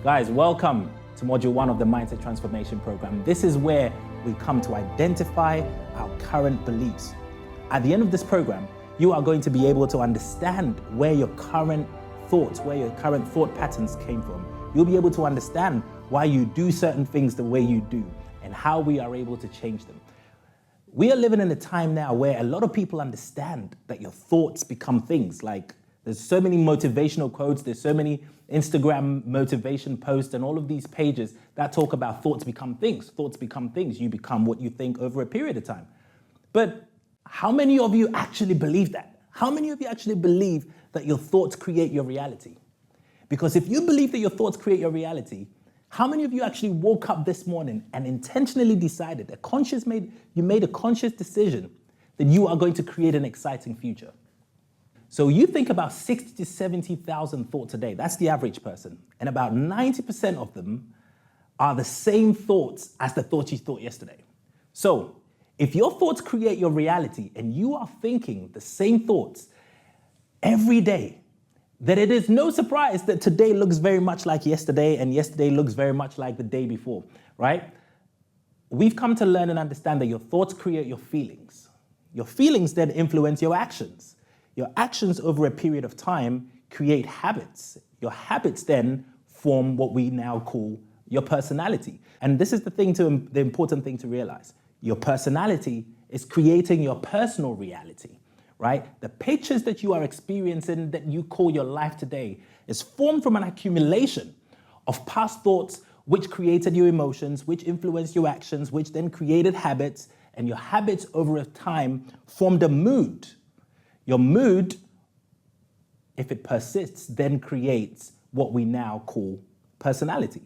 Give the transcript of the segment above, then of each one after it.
Guys, welcome to Module 1 of the Mindset Transformation Program. This is where we come to identify our current beliefs. At the end of this program, you are going to be able to understand where your current thoughts, where your current thought patterns came from. You'll be able to understand why you do certain things the way you do and how we are able to change them. We are living in a time now where a lot of people understand that your thoughts become things. Like, there's so many motivational quotes, there's so many Instagram motivation posts and all of these pages that talk about thoughts become things. Thoughts become things. You become what you think over a period of time. But how many of you actually believe that? How many of you actually believe that your thoughts create your reality? Because if you believe that your thoughts create your reality, how many of you actually woke up this morning and intentionally decided, you made a conscious decision that you are going to create an exciting future? So you think about 60 to 70,000 thoughts a day. That's the average person. And about 90% of them are the same thoughts as the thoughts you thought yesterday. So if your thoughts create your reality and you are thinking the same thoughts every day, then it is no surprise that today looks very much like yesterday and yesterday looks very much like the day before, right? We've come to learn and understand that your thoughts create your feelings. Your feelings then influence your actions. Your actions over a period of time create habits. Your habits then form what we now call your personality. And this is the important thing to realize. Your personality is creating your personal reality, right? The pictures that you are experiencing that you call your life today is formed from an accumulation of past thoughts which created your emotions, which influenced your actions, which then created habits, and your habits over a time formed a mood. Your mood, if it persists, then creates what we now call personality.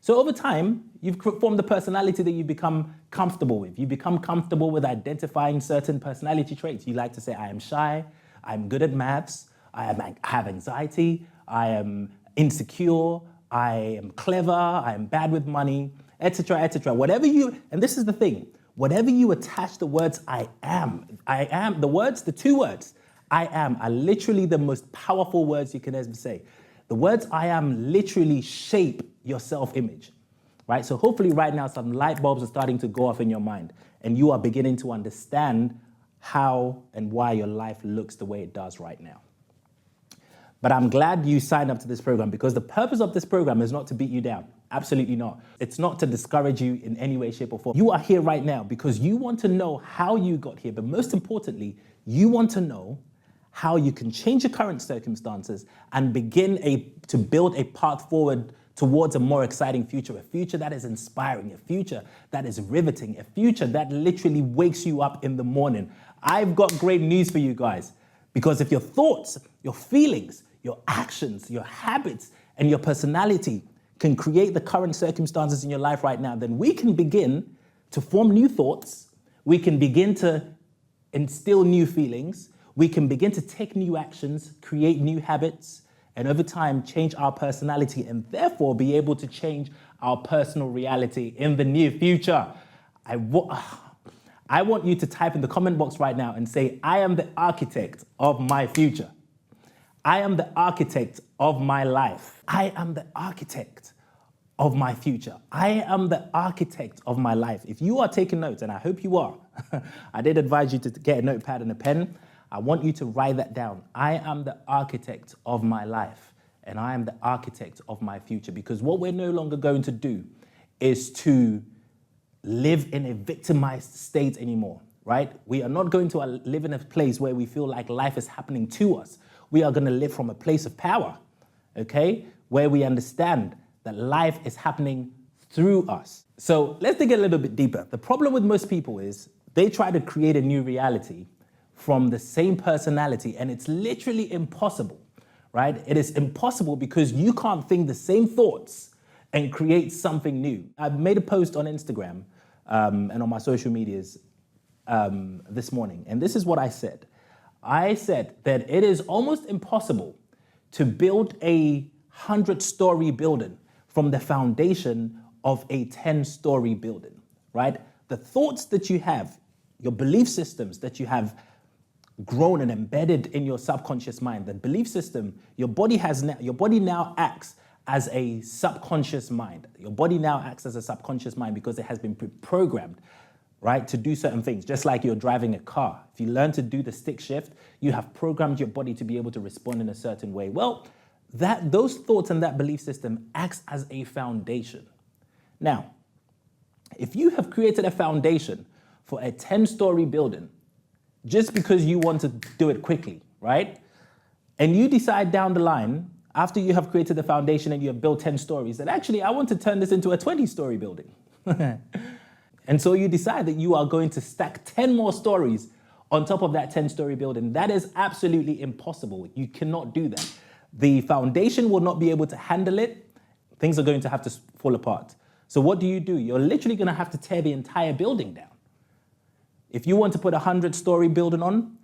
So over time, you've formed a personality that you become comfortable with. You become comfortable with identifying certain personality traits. You like to say, I am shy, I'm good at maths, I have anxiety, I am insecure, I am clever, I am bad with money, etc., etc. And this is the thing, whatever you attach the words the two words, I am, are literally the most powerful words you can ever say. The words I am literally shape your self-image, right? So hopefully right now some light bulbs are starting to go off in your mind and you are beginning to understand how and why your life looks the way it does right now. But I'm glad you signed up to this program because the purpose of this program is not to beat you down. Absolutely not. It's not to discourage you in any way, shape, or form. You are here right now because you want to know how you got here, but most importantly, you want to know how you can change your current circumstances and begin to build a path forward towards a more exciting future, a future that is inspiring, a future that is riveting, a future that literally wakes you up in the morning. I've got great news for you guys, because if your thoughts, your feelings, your actions, your habits, and your personality can create the current circumstances in your life right now, then we can begin to form new thoughts, we can begin to instill new feelings, we can begin to take new actions, create new habits, and over time change our personality and therefore be able to change our personal reality in the near future. I want you to type in the comment box right now and say, I am the architect of my future. I am the architect of my life. I am the architect of my future. I am the architect of my life. If you are taking notes, and I hope you are, I did advise you to get a notepad and a pen. I want you to write that down. I am the architect of my life, and I am the architect of my future, because what we're no longer going to do is to live in a victimized state anymore, right? We are not going to live in a place where we feel like life is happening to us. We are going to live from a place of power, okay? Where we understand that life is happening through us. So let's dig a little bit deeper. The problem with most people is they try to create a new reality from the same personality, and it's literally impossible, right? It is impossible because you can't think the same thoughts and create something new. I've made a post on Instagram and on my social medias this morning, and this is what I said. I said that it is almost impossible to build a 100-story building from the foundation of a 10-story building, right? The thoughts that you have, your belief systems that you have grown and embedded in your subconscious mind, the belief system, your body now acts as a subconscious mind. Your body now acts as a subconscious mind because it has been programmed, right, to do certain things, just like you're driving a car. If you learn to do the stick shift, you have programmed your body to be able to respond in a certain way. Well, those thoughts and that belief system acts as a foundation. Now, if you have created a foundation for a 10-story building just because you want to do it quickly, right? And you decide down the line, after you have created the foundation and you have built 10 stories, that actually I want to turn this into a 20-story building. And so you decide that you are going to stack 10 more stories on top of that 10-story building. That is absolutely impossible. You cannot do that. The foundation will not be able to handle it. Things are going to have to fall apart. So what do? You're literally going to have to tear the entire building down. If you want to put a 100-story building on,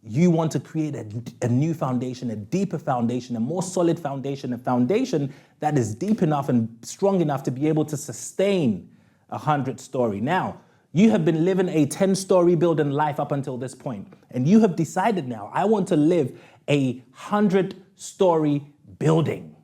you want to create a new foundation, a deeper foundation, a more solid foundation, a foundation that is deep enough and strong enough to be able to sustain a 100-story. Now, you have been living a 10-story building life up until this point, and you have decided now, I want to live a 100-story building.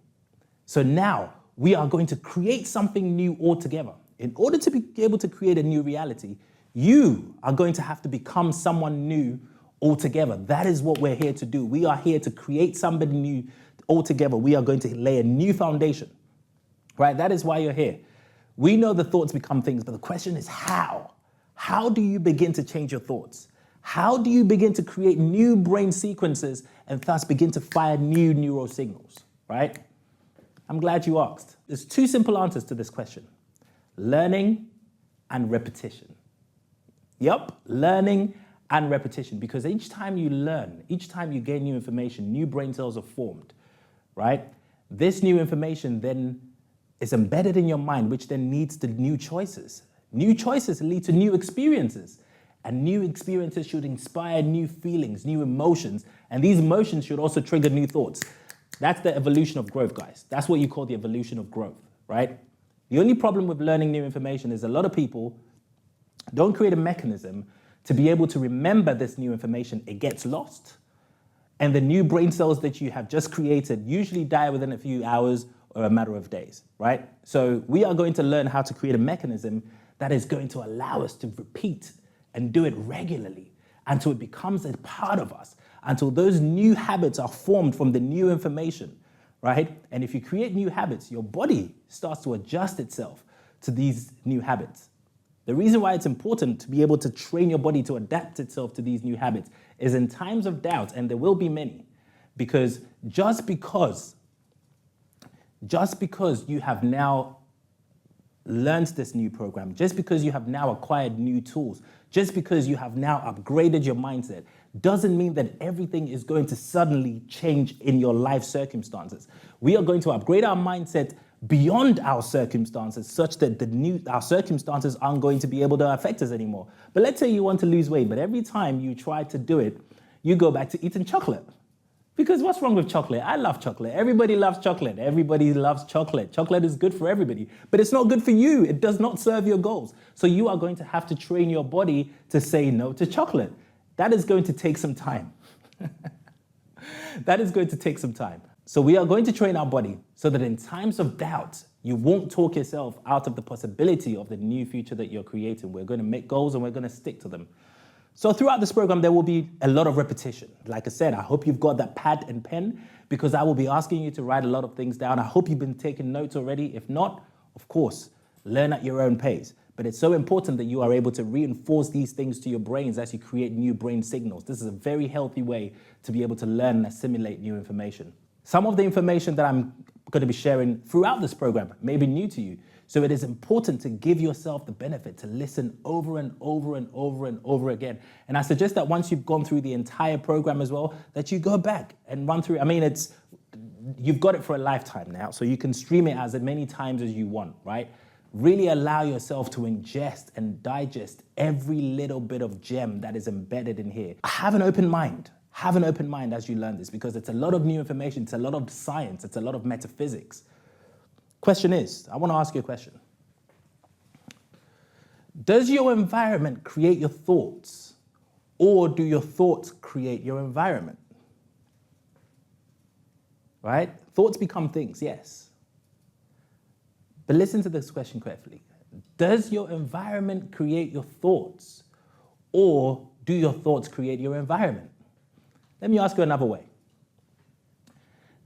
So now, we are going to create something new altogether. In order to be able to create a new reality, you are going to have to become someone new altogether. That is what we're here to do. We are here to create somebody new altogether. We are going to lay a new foundation, right? That is why you're here. We know the thoughts become things, but the question is how? How do you begin to change your thoughts? How do you begin to create new brain sequences and thus begin to fire new neural signals, right? I'm glad you asked. There's two simple answers to this question: learning and repetition. Yep, learning and repetition, because each time you learn, each time you gain new information, new brain cells are formed, right? This new information then is embedded in your mind, which then leads to new choices. New choices lead to new experiences, and new experiences should inspire new feelings, new emotions, and these emotions should also trigger new thoughts. That's the evolution of growth, guys. That's what you call the evolution of growth, right? The only problem with learning new information is a lot of people don't create a mechanism to be able to remember this new information. It gets lost. And the new brain cells that you have just created usually die within a few hours or a matter of days, right? So we are going to learn how to create a mechanism that is going to allow us to repeat and do it regularly until it becomes a part of us, until those new habits are formed from the new information, right? And if you create new habits, your body starts to adjust itself to these new habits. The reason why it's important to be able to train your body to adapt itself to these new habits is in times of doubt, and there will be many, because just because you have now learned this new program, just because you have now acquired new tools, just because you have now upgraded your mindset, doesn't mean that everything is going to suddenly change in your life circumstances. We are going to upgrade our mindset beyond our circumstances such that our circumstances aren't going to be able to affect us anymore. But let's say you want to lose weight, but every time you try to do it, you go back to eating chocolate. Because what's wrong with chocolate? I love chocolate. Everybody loves chocolate. Everybody loves chocolate. Chocolate is good for everybody, but it's not good for you. It does not serve your goals. So you are going to have to train your body to say no to chocolate. That is going to take some time. That is going to take some time. So we are going to train our body so that in times of doubt, you won't talk yourself out of the possibility of the new future that you're creating. We're going to make goals and we're going to stick to them. So throughout this program, there will be a lot of repetition. Like I said, I hope you've got that pad and pen, because I will be asking you to write a lot of things down. I hope you've been taking notes already. If not, of course, learn at your own pace. But it's so important that you are able to reinforce these things to your brains as you create new brain signals. This is a very healthy way to be able to learn and assimilate new information. Some of the information that I'm going to be sharing throughout this program may be new to you. So it is important to give yourself the benefit to listen over and over and over and over again. And I suggest that once you've gone through the entire program as well, that you go back and run through. I mean, you've got it for a lifetime now, so you can stream it as many times as you want, right? Really allow yourself to ingest and digest every little bit of gem that is embedded in here. Have an open mind. Have an open mind as you learn this, because it's a lot of new information, it's a lot of science, it's a lot of metaphysics. Question is, I want to ask you a question. Does your environment create your thoughts, or do your thoughts create your environment? Right? Thoughts become things, yes. But listen to this question carefully. Does your environment create your thoughts, or do your thoughts create your environment? Let me ask you another way.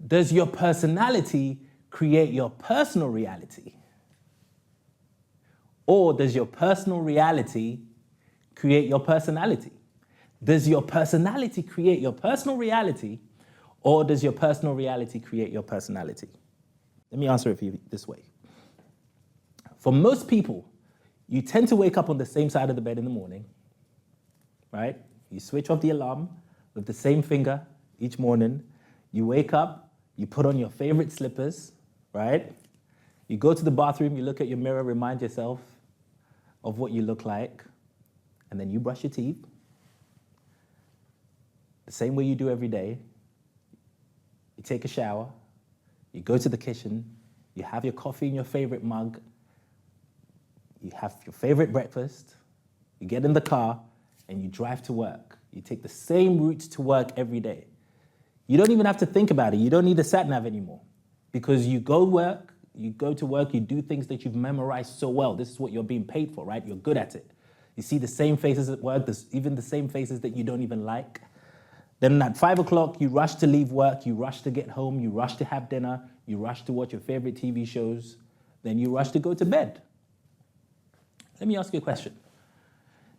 Does your personality create your personal reality? Or does your personal reality create your personality? Does your personality create your personal reality, or does your personal reality create your personality? Let me answer it for you this way. For most people, you tend to wake up on the same side of the bed in the morning, right? You switch off the alarm with the same finger each morning. You wake up, you put on your favorite slippers, right? You go to the bathroom, you look at your mirror, remind yourself of what you look like, and then you brush your teeth the same way you do every day. You take a shower, you go to the kitchen, you have your coffee in your favorite mug, you have your favorite breakfast, you get in the car, and you drive to work. You take the same route to work every day. You don't even have to think about it. You don't need a sat-nav anymore, because you go to work, you do things that you've memorized so well. This is what you're being paid for, right? You're good at it. You see the same faces at work, even the same faces that you don't even like. Then at 5 o'clock, you rush to leave work, you rush to get home, you rush to have dinner, you rush to watch your favorite TV shows, then you rush to go to bed. Let me ask you a question.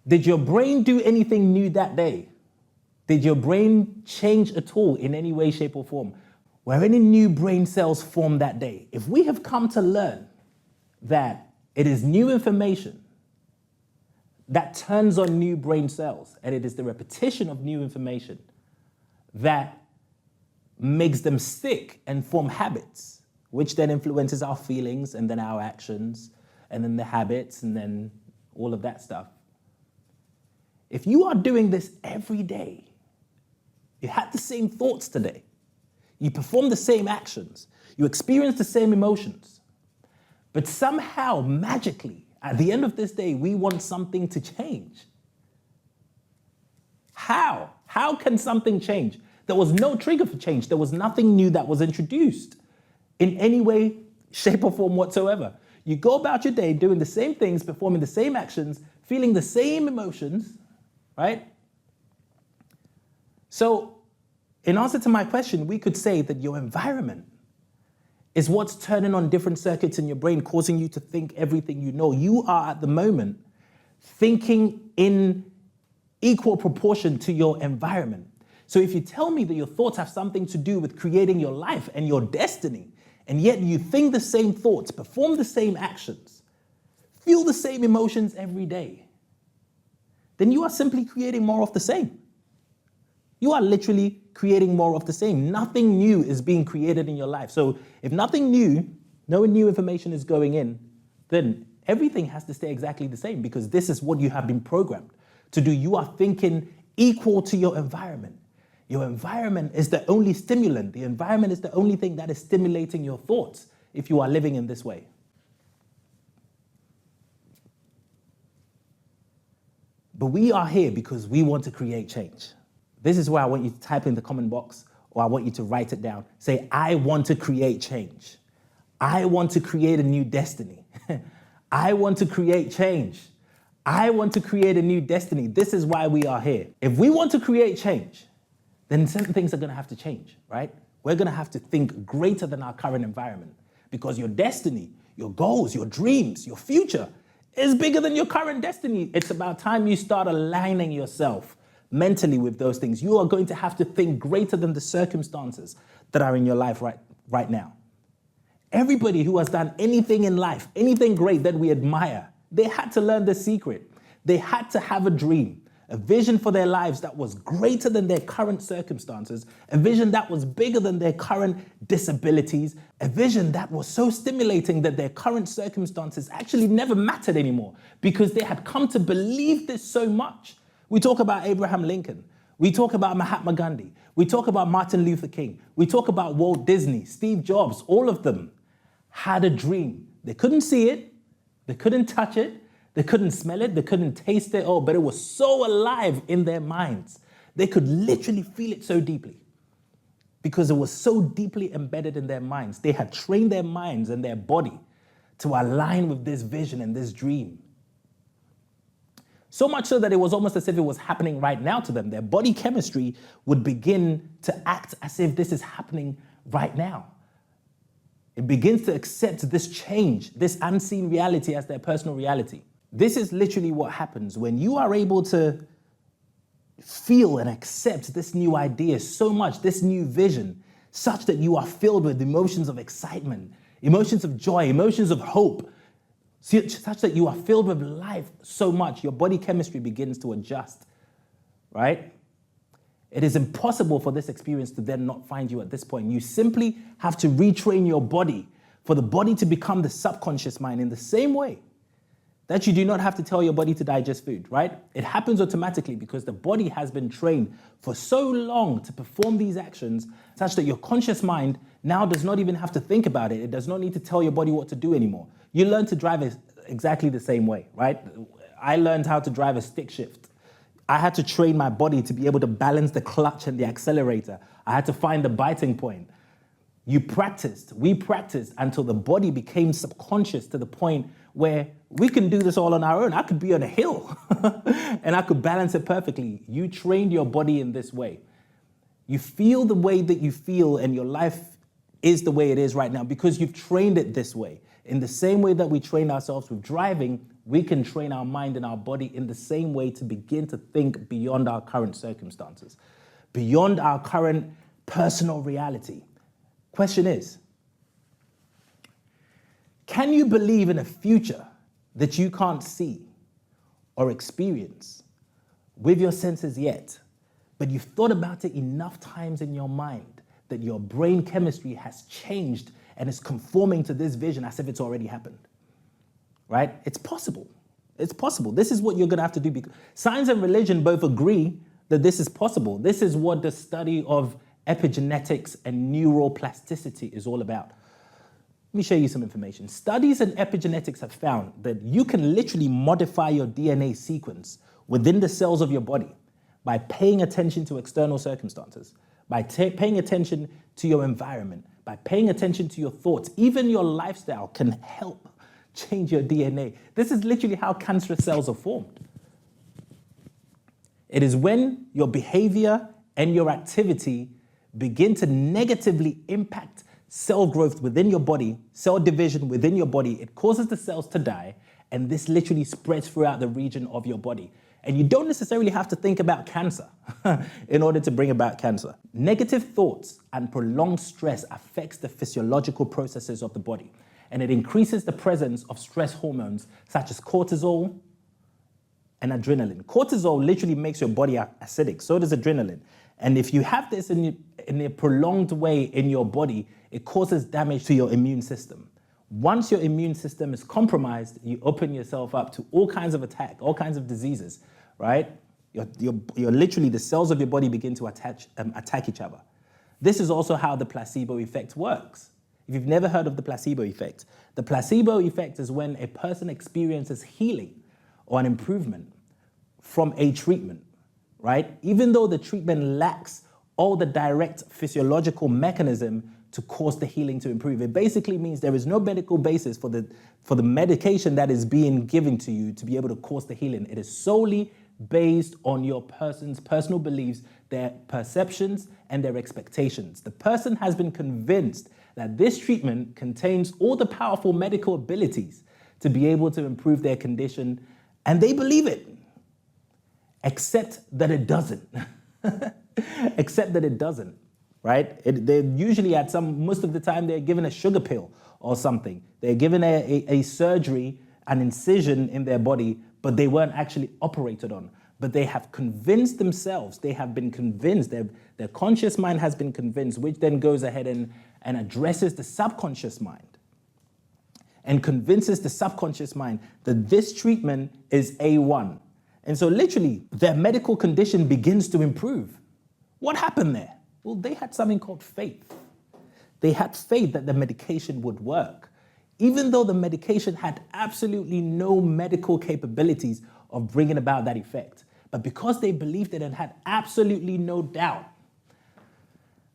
Did your brain do anything new that day? Did your brain change at all in any way, shape, or form? Were any new brain cells formed that day? If we have come to learn that it is new information that turns on new brain cells, and it is the repetition of new information that makes them stick and form habits, which then influences our feelings and then our actions and then the habits and then all of that stuff. If you are doing this every day, you had the same thoughts today, you perform the same actions, you experience the same emotions, but somehow, magically, at the end of this day, we want something to change. How? How can something change? There was no trigger for change. There was nothing new that was introduced in any way, shape, or form whatsoever. You go about your day doing the same things, performing the same actions, feeling the same emotions, right? So, in answer to my question, we could say that your environment is what's turning on different circuits in your brain, causing you to think everything you know. You are, at the moment, thinking in equal proportion to your environment. So if you tell me that your thoughts have something to do with creating your life and your destiny, and yet you think the same thoughts, perform the same actions, feel the same emotions every day, then you are simply creating more of the same. You are literally creating more of the same. Nothing new is being created in your life. So if nothing new, no new information is going in, then everything has to stay exactly the same, because this is what you have been programmed to do. You are thinking equal to your environment. Your environment is the only stimulant. The environment is the only thing that is stimulating your thoughts if you are living in this way. But we are here because we want to create change. This is where I want you to type in the comment box, or I want you to write it down. Say, I want to create change. I want to create a new destiny. I want to create change. I want to create a new destiny. This is why we are here. If we want to create change, then certain things are going to have to change, right? We're going to have to think greater than our current environment, because your destiny, your goals, your dreams, your future is bigger than your current destiny. It's about time you start aligning yourself mentally with those things. You are going to have to think greater than the circumstances that are in your life right now. Everybody who has done anything in life, anything great that we admire, they had to learn the secret. They had to have a dream, a vision for their lives that was greater than their current circumstances, a vision that was bigger than their current disabilities, a vision that was so stimulating that their current circumstances actually never mattered anymore, because they had come to believe this so much. We talk about Abraham Lincoln. We talk about Mahatma Gandhi. We talk about Martin Luther King. We talk about Walt Disney, Steve Jobs. All of them had a dream. They couldn't see it. They couldn't touch it. They couldn't smell it. They couldn't taste it. Oh, but it was so alive in their minds. They could literally feel it so deeply, because it was so deeply embedded in their minds. They had trained their minds and their body to align with this vision and this dream. So much so that it was almost as if it was happening right now to them. Their body chemistry would begin to act as if this is happening right now. It begins to accept this change, this unseen reality as their personal reality. This is literally what happens when you are able to feel and accept this new idea so much, this new vision, such that you are filled with emotions of excitement, emotions of joy, emotions of hope, such that you are filled with life so much, your body chemistry begins to adjust, right? It is impossible for this experience to then not find you at this point. You simply have to retrain your body for the body to become the subconscious mind in the same way that you do not have to tell your body to digest food, right? It happens automatically because the body has been trained for so long to perform these actions such that your conscious mind now does not even have to think about it. It does not need to tell your body what to do anymore. You learn to drive exactly the same way, right? I learned how to drive a stick shift. I had to train my body to be able to balance the clutch and the accelerator. I had to find the biting point. We practiced until the body became subconscious to the point where we can do this all on our own. I could be on a hill and I could balance it perfectly. You trained your body in this way. You feel the way that you feel and your life is the way it is right now because you've trained it this way. In the same way that we train ourselves with driving, we can train our mind and our body in the same way to begin to think beyond our current circumstances, beyond our current personal reality. Question is, can you believe in a future that you can't see or experience with your senses yet, but you've thought about it enough times in your mind that your brain chemistry has changed and is conforming to this vision as if it's already happened, right? It's possible. It's possible. This is what you're going to have to do. Because science and religion both agree that this is possible. This is what the study of epigenetics and neuroplasticity is all about. Let me show you some information. Studies in epigenetics have found that you can literally modify your DNA sequence within the cells of your body by paying attention to external circumstances, by paying attention to your environment, by paying attention to your thoughts. Even your lifestyle can help change your DNA. This is literally how cancerous cells are formed. It is when your behavior and your activity begin to negatively impact cell growth within your body, cell division within your body. It causes the cells to die, and this literally spreads throughout the region of your body. And you don't necessarily have to think about cancer in order to bring about cancer. Negative thoughts and prolonged stress affects the physiological processes of the body, and it increases the presence of stress hormones such as cortisol and adrenaline. Cortisol literally makes your body acidic, so does adrenaline. And if you have this in a prolonged way in your body, it causes damage to your immune system. Once your immune system is compromised, you open yourself up to all kinds of attack, all kinds of diseases, right? You're literally, the cells of your body begin to attack each other. This is also how the placebo effect works. If you've never heard of the placebo effect is when a person experiences healing or an improvement from a treatment, right? Even though the treatment lacks all the direct physiological mechanism to cause the healing to improve. It basically means there is no medical basis for the medication that is being given to you to be able to cause the healing. It is solely based on your person's personal beliefs, their perceptions, and their expectations. The person has been convinced that this treatment contains all the powerful medical abilities to be able to improve their condition, and they believe it, except that it doesn't. Except that it doesn't. Right? They're usually most of the time, they're given a sugar pill or something. They're given a surgery, an incision in their body, but they weren't actually operated on. But they have convinced themselves, they have been convinced, their conscious mind has been convinced, which then goes ahead and addresses the subconscious mind and convinces the subconscious mind that this treatment is A1. And so literally, their medical condition begins to improve. What happened there? Well, they had something called faith. They had faith that the medication would work, even though the medication had absolutely no medical capabilities of bringing about that effect. But because they believed it and had absolutely no doubt,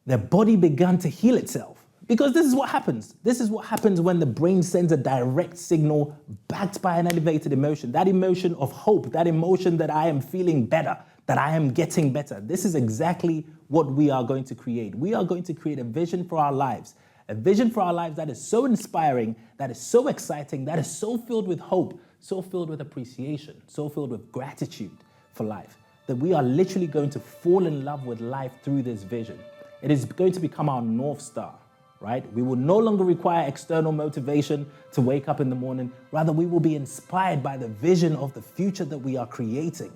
their body began to heal itself. Because this is what happens. This is what happens when the brain sends a direct signal backed by an elevated emotion. That emotion of hope, that emotion that I am feeling better, that I am getting better. This is exactly what we are going to create. We are going to create a vision for our lives. A vision for our lives that is so inspiring, that is so exciting, that is so filled with hope, so filled with appreciation, so filled with gratitude for life, that we are literally going to fall in love with life through this vision. It is going to become our North Star. Right? We will no longer require external motivation to wake up in the morning. Rather, we will be inspired by the vision of the future that we are creating.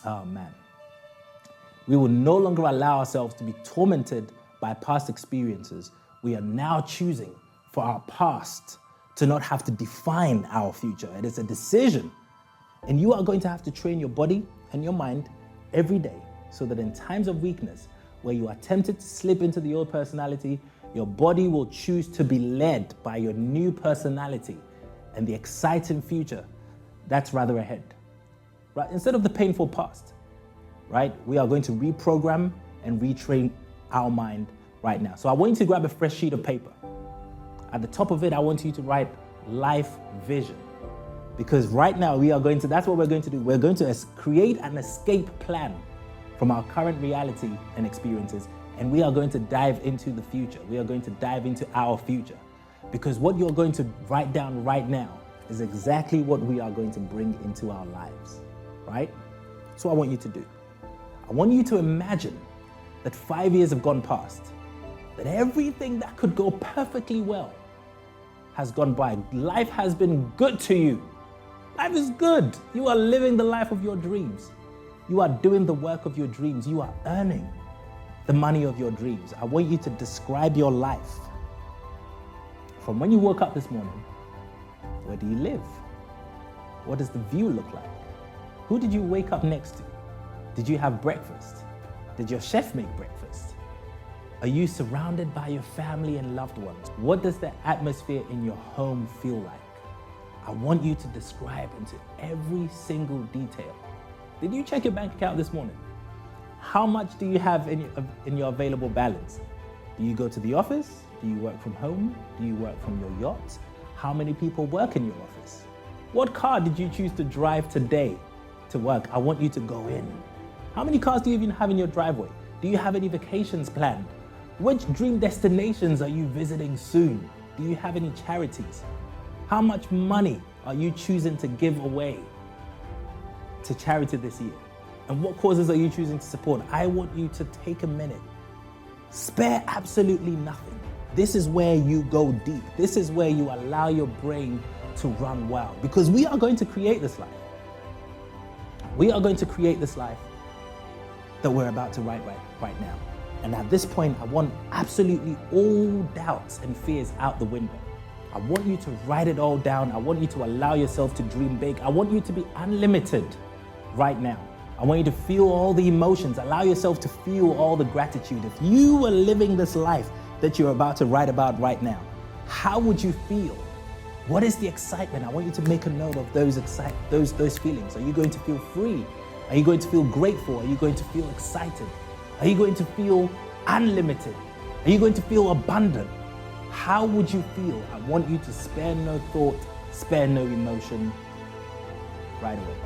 Oh, man. We will no longer allow ourselves to be tormented by past experiences. We are now choosing for our past to not have to define our future. It is a decision. And you are going to have to train your body and your mind every day so that in times of weakness, where you are tempted to slip into the old personality, your body will choose to be led by your new personality and the exciting future that's rather ahead. Right? Instead of the painful past, right? We are going to reprogram and retrain our mind right now. So I want you to grab a fresh sheet of paper. At the top of it, I want you to write life vision. Because right now that's what we're going to do. We're going to create an escape plan from our current reality and experiences, and we are going to dive into the future. We are going to dive into our future. Because what you're going to write down right now is exactly what we are going to bring into our lives, right? That's what I want you to do. I want you to imagine that 5 years have gone past, that everything that could go perfectly well has gone by. Life has been good to you. Life is good. You are living the life of your dreams. You are doing the work of your dreams. You are earning the money of your dreams. I want you to describe your life. From when you woke up this morning, where do you live? What does the view look like? Who did you wake up next to? Did you have breakfast? Did your chef make breakfast? Are you surrounded by your family and loved ones? What does the atmosphere in your home feel like? I want you to describe into every single detail. Did you check your bank account this morning? How much do you have in your available balance? Do you go to the office? Do you work from home? Do you work from your yacht? How many people work in your office? What car did you choose to drive today to work? I want you to go in. How many cars do you even have in your driveway? Do you have any vacations planned? Which dream destinations are you visiting soon? Do you have any charities? How much money are you choosing to give away to charity this year? And what causes are you choosing to support? I want you to take a minute. Spare absolutely nothing. This is where you go deep. This is where you allow your brain to run wild, because we are going to create this life. We are going to create this life that we're about to write right now. And at this point, I want absolutely all doubts and fears out the window. I want you to write it all down. I want you to allow yourself to dream big. I want you to be unlimited right now. I want you to feel all the emotions. Allow yourself to feel all the gratitude. If you were living this life that you're about to write about right now, how would you feel? What is the excitement? I want you to make a note of those feelings. Are you going to feel free? Are you going to feel grateful? Are you going to feel excited? Are you going to feel unlimited? Are you going to feel abundant? How would you feel? I want you to spare no thought, spare no emotion right away.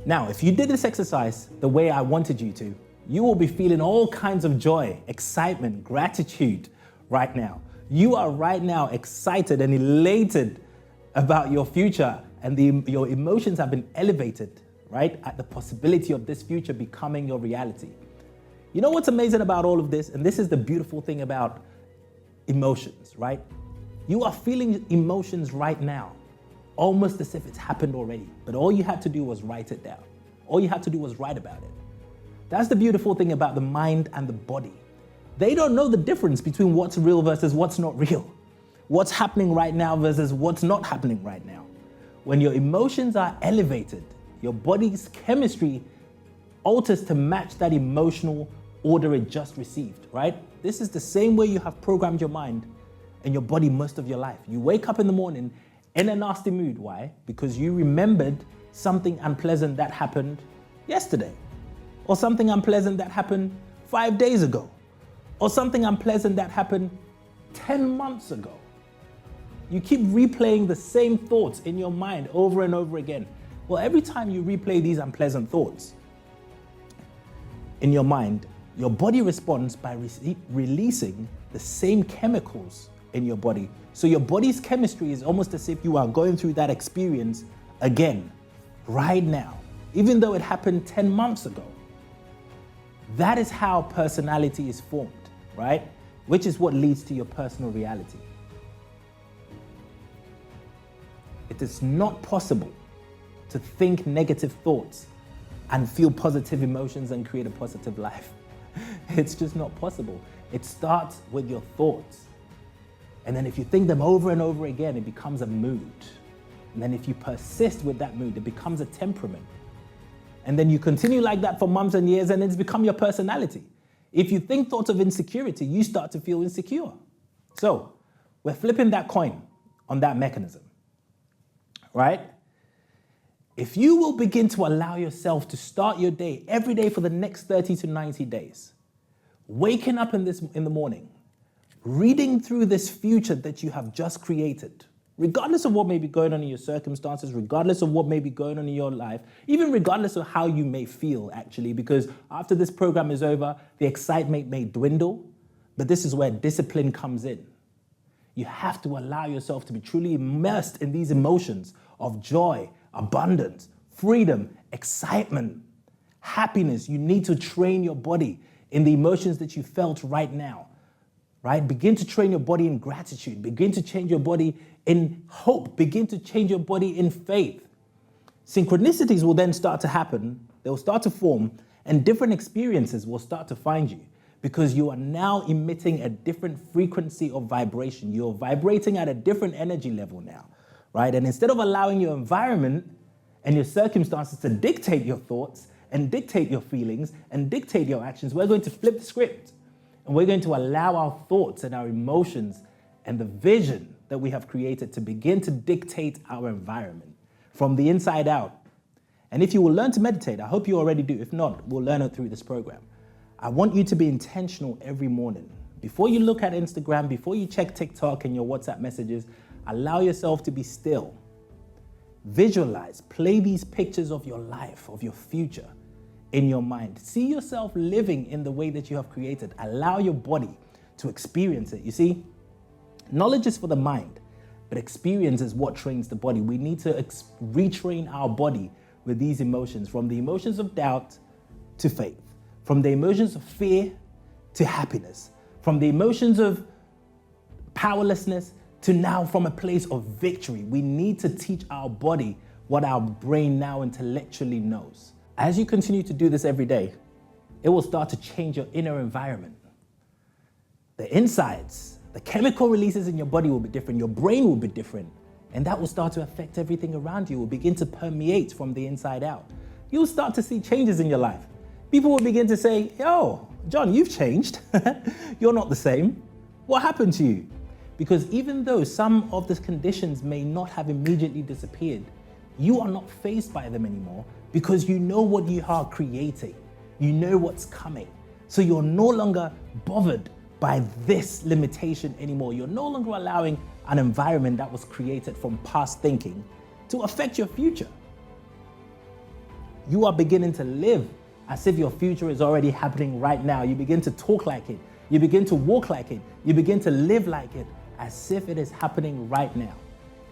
Now, if you did this exercise the way I wanted you to, you will be feeling all kinds of joy, excitement, gratitude right now. You are right now excited and elated about your future, and your emotions have been elevated, right, at the possibility of this future becoming your reality. You know what's amazing about all of this? And this is the beautiful thing about emotions, right? You are feeling emotions right now, almost as if it's happened already, but all you had to do was write it down. All you had to do was write about it. That's the beautiful thing about the mind and the body. They don't know the difference between what's real versus what's not real. What's happening right now versus what's not happening right now. When your emotions are elevated, your body's chemistry alters to match that emotional order it just received, right? This is the same way you have programmed your mind and your body most of your life. You wake up in the morning in a nasty mood. Why? Because you remembered something unpleasant that happened yesterday, or something unpleasant that happened 5 days ago, or something unpleasant that happened 10 months ago. You keep replaying the same thoughts in your mind over and over again. Well, every time you replay these unpleasant thoughts in your mind, your body responds by releasing the same chemicals in your body. So your body's chemistry is almost as if you are going through that experience again, right now, even though it happened 10 months ago. That is how personality is formed, right? Which is what leads to your personal reality. It is not possible to think negative thoughts and feel positive emotions and create a positive life. It's just not possible. It starts with your thoughts. And then if you think them over and over again, it becomes a mood. And then if you persist with that mood, it becomes a temperament. And then you continue like that for months and years, and it's become your personality. If you think thoughts of insecurity, you start to feel insecure. So we're flipping that coin on that mechanism, right? If you will begin to allow yourself to start your day every day for the next 30 to 90 days, waking up in the morning, reading through this future that you have just created, regardless of what may be going on in your circumstances, regardless of what may be going on in your life, even regardless of how you may feel, actually, because after this program is over, the excitement may dwindle, but this is where discipline comes in. You have to allow yourself to be truly immersed in these emotions of joy, abundance, freedom, excitement, happiness. You need to train your body in the emotions that you felt right now, right? Begin to train your body in gratitude. Begin to change your body in hope. Begin to change your body in faith. Synchronicities will then start to happen. They'll start to form, and different experiences will start to find you because you are now emitting a different frequency of vibration. You're vibrating at a different energy level now, right? And instead of allowing your environment and your circumstances to dictate your thoughts and dictate your feelings and dictate your actions, we're going to flip the script. And we're going to allow our thoughts and our emotions and the vision that we have created to begin to dictate our environment from the inside out. And if you will learn to meditate, I hope you already do. If not, we'll learn it through this program. I want you to be intentional every morning. Before you look at Instagram, before you check TikTok and your WhatsApp messages, allow yourself to be still. Visualize, play these pictures of your life, of your future in your mind. See yourself living in the way that you have created. Allow your body to experience it. You see, knowledge is for the mind, but experience is what trains the body. We need to retrain our body with these emotions, from the emotions of doubt to faith, from the emotions of fear to happiness, from the emotions of powerlessness to now from a place of victory. We need to teach our body what our brain now intellectually knows. As you continue to do this every day, it will start to change your inner environment. The insides, the chemical releases in your body will be different, your brain will be different, and that will start to affect everything around you. It will begin to permeate from the inside out. You'll start to see changes in your life. People will begin to say, "Yo, John, you've changed. You're not the same. What happened to you?" Because even though some of the conditions may not have immediately disappeared, you are not faced by them anymore because you know what you are creating. You know what's coming. So you're no longer bothered by this limitation anymore. You're no longer allowing an environment that was created from past thinking to affect your future. You are beginning to live as if your future is already happening right now. You begin to talk like it. You begin to walk like it. You begin to live like it as if it is happening right now.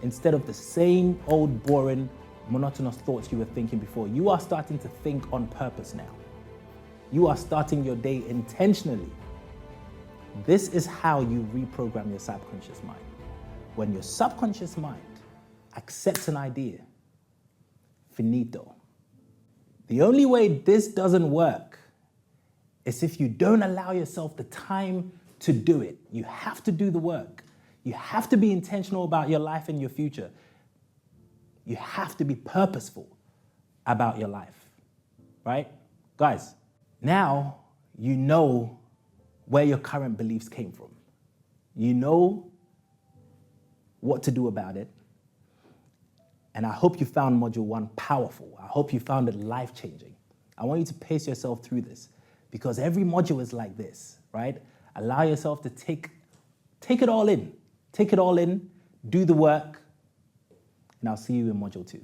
Instead of the same old, boring, monotonous thoughts you were thinking before. You are starting to think on purpose now. You are starting your day intentionally. This is how you reprogram your subconscious mind. When your subconscious mind accepts an idea, finito. The only way this doesn't work is if you don't allow yourself the time to do it. You have to do the work. You have to be intentional about your life and your future. You have to be purposeful about your life, right? Guys, now you know where your current beliefs came from. You know what to do about it. And I hope you found Module 1 powerful. I hope you found it life-changing. I want you to pace yourself through this because every module is like this, right? Allow yourself to take it all in. Take it all in, do the work, and I'll see you in Module 2.